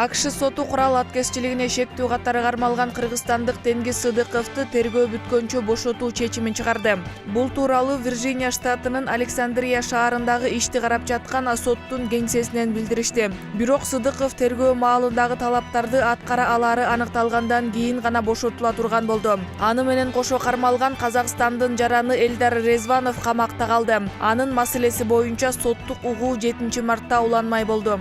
АКШ соту курал аткезчилигине шектүү катары кармалган кыргызстандык Тенгиз Сыдыковду тергөө бүткөнчө бошотуу чечимин чыгарды. Бул тууралуу Вирджиния штатынын Александрия шаарындагы ишти карап жаткан соттун кеңсесинен билдиришти. Бирок Сыдыков тергөө маалындагы талаптарды аткара алары аныкталгандан кийин гана бошотула турган болду. Аны менен кошо кармалган Казакстандын жараны Элдар Резванов камакта калды. Анын маселеси боюнча соттук угуу 7 мартта уланмай болду.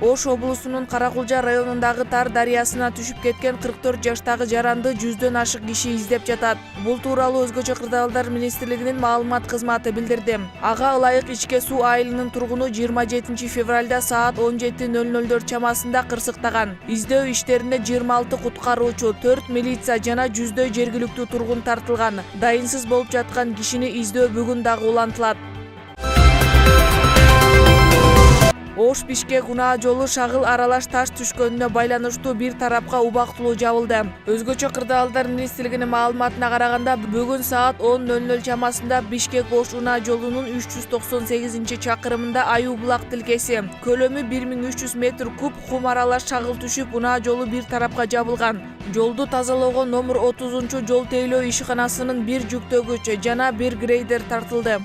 Ош облусунун Каракулжа районундагы Тар дарыясына түшүп кеткен 44 жаштагы жаранды 100дөн ашык киши издеп жатат. Бул тууралуу Өзгөчө кырдаалдар министрлигинин маалымат кызматы билдирди. Ага ылайык ичке суу айылынын тургуну 27 февралда саат 17:00 чамасында кырсыктаган. Издөө иштерине 26 куткаруучу, 4 милиция жана 100дөй жергиликтүү тургун тартылган. Дайынсыз болуп жаткан кишини издөө бүгүн дагы улантылат. Ош Бишкек унаа жолу шагыл аралаш таш түшкөнүнө байланыштуу бир тарапка убактылуу жабылды. Өзгөчө кырдаалдар министрлигинин маалыматына караганда бүгүн саат 10:00 чамасында Бишкек Ош унаа жолунун 398 чакырымында Аюу булак тилкеси көлөмү 1300 метр куб кум аралаш шагыл түшүп, унаа жолу бир тарапка жабылган. Жолду тазалоого номер 30 жол тейлөө ишканасынын бир жүктөгүч жана бир грейдер тартылды.